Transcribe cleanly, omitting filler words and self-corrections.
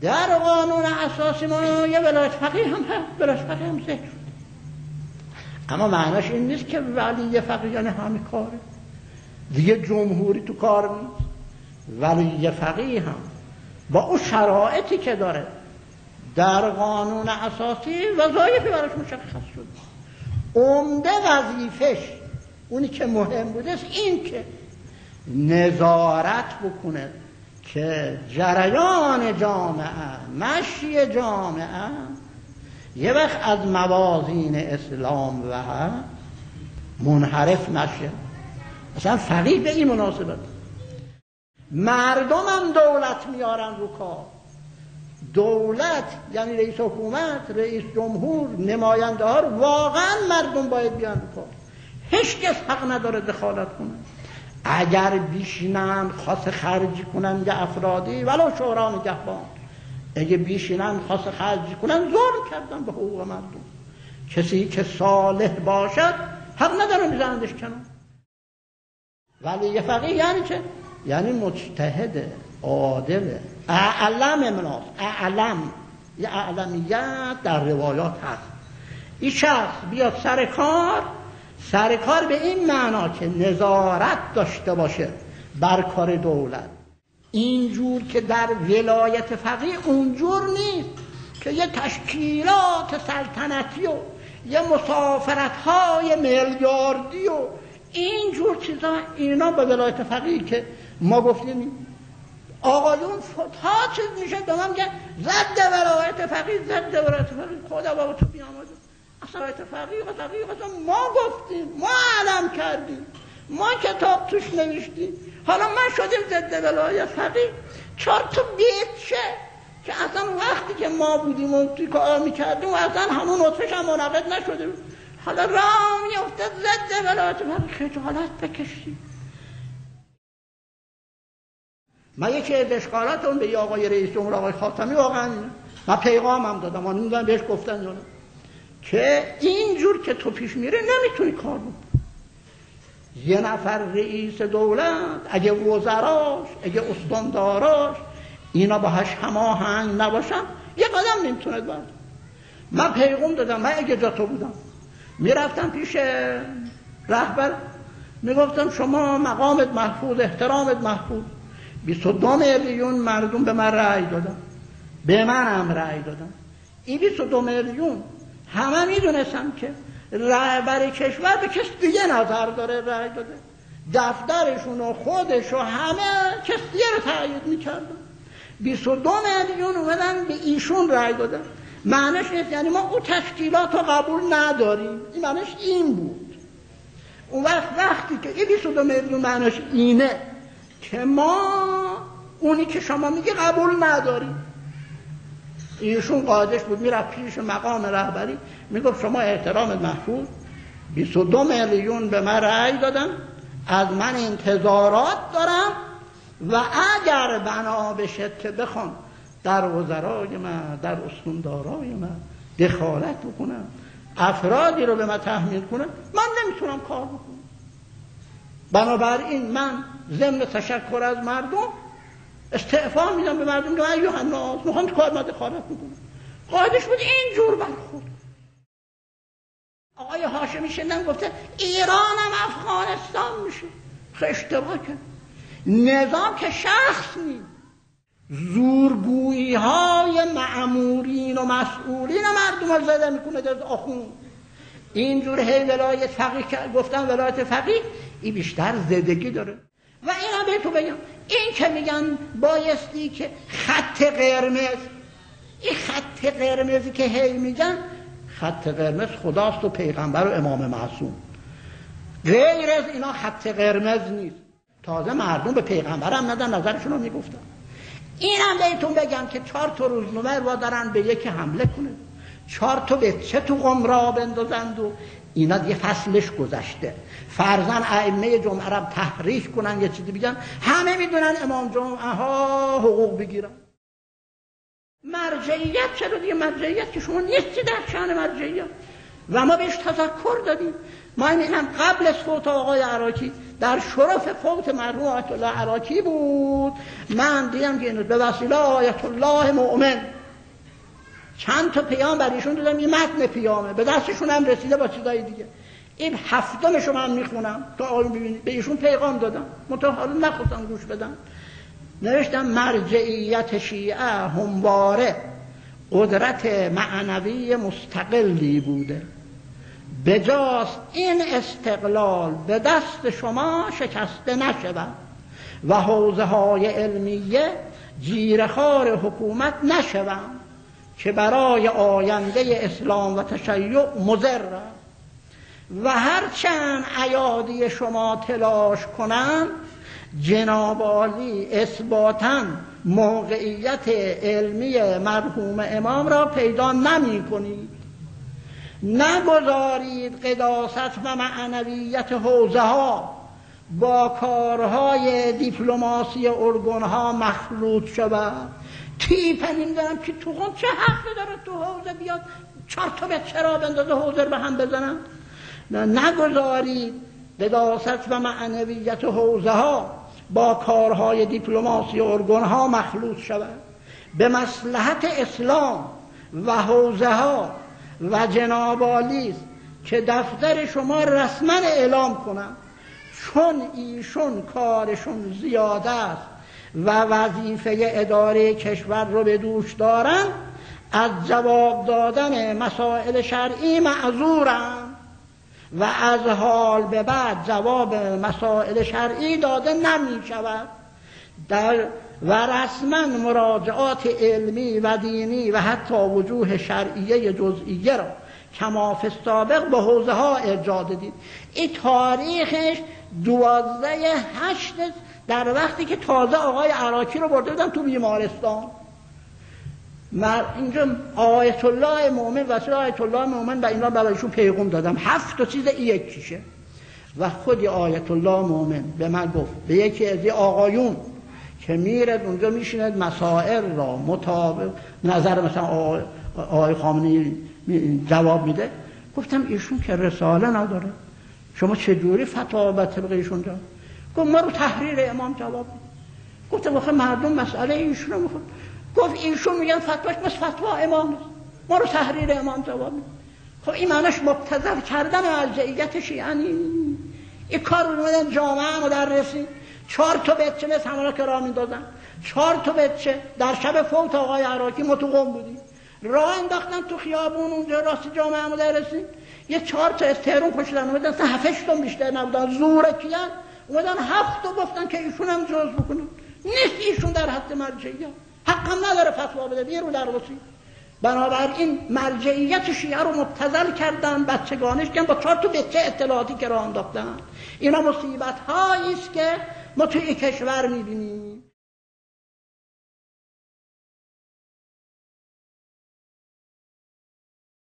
در قانون اساسی ما یه ولایت فقیه هم هست، ولایت فقیه هم ذکر. اما معناش این نیست که ولی فقیه یعنی همه کاره دیگه، جمهوری تو کار نیست. ولی فقیه هم با اون شرایطی که داره در قانون اساسی وظایفی براش مشخص شد. عمده وظیفش اونی که مهم بوده است این که نظارت بکنه که جریان جامعه، مشی جامعه یه وقت از موازین اسلام و منحرف نشه. اصلا فقیه به این مناسبت. مردم هم دولت میارن رو کار. دولت یعنی رئیس حکومت، رئیس جمهور، نماینده ها رو واقعا مردم باید بیان رو کار. هیچ کس حق نداره دخالت کنه. اگر بیشینن خاص خرجی کنن یه افرادی ولو شورا نگهبان، اگه بیشینن خاص خرجی کنن ظلم کردن به حقوق مردم. کسی که صالح باشد حق نداره میزنندش کنن. ولی یه فقیه یعنی چه؟ یعنی مجتهد عادل اعلم مناس، اعلم، یه اعلمیت در روایات هست. این شخص بیاد سر کار به این معنا که نظارت داشته باشه بر کار دولت. اینجور که در ولایت فقیه اونجور نیست که یه تشکیلات سلطنتی و یه مسافرت‌های میلیاردی و اینجور چیزا، اینا به ولایت فقیه که ما گفتیم آقایون تا چیز میشه به ما میگن ضد ولایت فقیه، ضد ولایت فقیه. خدا بابا تو بیامد اصلا ولایت فقیه ما گفتیم، ما علم کردیم، ما کتاب توش نوشتیم، حالا ما شدیم ضد ولایت فقیه. 4 تا بیت شه که اصلا وقتی که ما بودیم و توی کار میکردیم و اصلا همون نطفش هم منعقد نشده، حالا راه میفته ضد ولایت فقیه. خجالت بکشید. من یکی از اشکالاتون به آقای رئیس جمهور آقای خاتمی واقعا من پیغام هم دادم، من نمیدونم بهش گفتن یا نه، که اینجور که تو پیش میره نمیتونی کار بکنی. یه نفر رئیس دولت اگه وزراش، اگه استانداراش اینا باهاش هماهنگ نباشن یه قدم نمیتونه برد. من پیغام دادم، من اگه جا تو بودم میرفتم پیش رهبر میگفتم شما مقامت محفوظ، احترامت محفوظ. 22 میلیون مردم به من رأی دادن، به من هم رأی دادن. این 22 میلیون همه میدونستم که رهبر کشور به کس دیگه نظر داره رأی داده، دفترشون و خودش و همه کس دیگه رو تأیید میکردن. 22 میلیون اومدن به ایشون رأی دادن. معنیش نیست یعنی ما اون تشکیلات رو قبول نداریم، این معنیش این بود. اون وقتی که این 22 میلیون معنیش اینه که ما اونی که شما میگی قبول نداریم. ایشون قاعدش بود میرفت پیش مقام رهبری میگفت شما احترامت محفوظ، 22 میلیون به من رأی دادن، از من انتظارات دارم و اگر بنا بشه که بخوام در وزرای من، در استاندارای من دخالت بکنم، افرادی رو به من تحمیل کنم، من نمیتونم کار بکنم. بنابراین من ضمن تشکر از مردم استعفا میدم به مردم که ایها الناس میخوام تو کار من دخالت میکنم. قاعدش بود اینجور برخورد. آقای هاشمی شنیدم گفته ایران هم افغانستان میشه. خیلی اشتباه کرد. نظام که شخص نیست، زورگویی های مأمورین و مسئولین مردم رو زده میکنه در آخوند. اینجور هی ولایت فقیه گفتن ولایت فقیه این بیشتر زدگی داره. و اینا به تو بگم این که میگن بایستی که خط قرمز، این خط قرمزی که هی میگن خط قرمز خداست و پیغمبر و امام معصوم، غیر از اینا خط قرمز نیست. تازه مردم به پیغمبر هم ندن نظرشون رو میگفتن. اینم بهتون بگم که 4 تا روزنامه رو دارن به یکی حمله کنه، 4 تا بچه تو قم را بندازند و اینا دیگه فصلش گذشته. فرزن ائمه جمعه را تحریف کنن یه چیزی بگن، همه میدونن امام جمعه ها حقوق بگیرن. مرجعیت چرا دیگه؟ مرجعیت که شما نیستی در شأن مرجعیت. و ما بهش تذکر دادیم. ما این هم قبل از فوت آقای عراقی در شرف فوت مرحوم آیت الله عراقی بود، من دیدم که به وسیله آیت الله مؤمن چند تا پیام بر ایشون دادم، این متن پیامه به دستشون هم رسیده با چیزای دیگه. این هفتمش رو من میخونم تا آقایون ببینید. به ایشون پیغام دادم منتها حالا نخواستم گوش بدم. نوشتم مرجعیت شیعه همواره قدرت معنوی مستقلی بوده، بجاست این استقلال به دست شما شکسته نشود و حوزه های علمیه زیرخوار حکومت نشوند که برای آینده اسلام و تشیع مضر و هرچند ایادی شما تلاش کنند جناب عالی اثباتاً موقعیت علمی مرحوم امام را پیدا نمی کنید. نگذارید قداست و معنویت حوزه ها با کارهای دیپلماسی ارگان ها مخلوط شود. تیپنیم دارم که تو خون چه حقی داره تو حوزه بیاد 4 تا به چرا بندازه حوزه به هم بزنن. نگذارید قداست و معنویت حوزه ها با کارهای دیپلماسی ارگان ها مخلوط شود. به مصلحت اسلام و حوزه ها و جناب عالی است که دفتر شما رسما اعلام کنم، چون ایشون کارشون زیاده است و وظیفه اداره کشور رو به دوش دارن، از جواب دادن مسائل شرعی معذورن و از حال به بعد جواب مسائل شرعی داده نمی شود و رسما مراجعات علمی و دینی و حتی وجوه شرعیه جزئیه را کما فی السابق به حوزه ها ارجاع دادید. این تاریخش 12/8 در وقتی که تازه آقای عراقی رو برده بودن تو بیمارستان. اینجا آیت الله مؤمن وسیله آیت الله مؤمن و اینا برایشون پیغام دادم 7 چیز یکیشه. و خود آیت الله مؤمن به من گفت، به یکی از آقایون که میره اونجا میشیند مسائل را مطابق نظر مثلا آقای خامنه‌ای جواب میده، گفتم ایشون که رساله نداره، شما چجوری فتوا به طبق ایشون دارید؟ گفت ما رو تحریر امام جواب میده. گفتم آخه مردم مسئله ایشون رو میخواد. گفت ایشون میگن فتواش مثل فتوا امام است، ما رو تحریر امام جواب میده. خب این معناش مبتذل کردن مرجعیت شیعه نیست. این کار رو میدن جامعه مدرسین 4 تا بچه مثل همه را کرام میدازن. 4 تا بچه در شب فوت آقای عراقی ما تو قم بودیم، راه انداختن تو خیابون اونجا راست جامعه مدرسین، یه 4 تا از تهران کشیدن اومدن، اصلا 7 تا بیشتر نبودن، زورکیان اومدن 7 تا گفتن که ایشون هم جز بکنن. نیست ایشون در حد مرجعیت، حقا نداره فتوا بده، بیرو در وسی. بنابراین مرجعیت شیعه رو مبتذل کردن، بچگانش کردن، با 4 تا بچه اطلاعاتی که راه انداختن. اینا مصیبت هایی است که ما توی کشور میبینیم.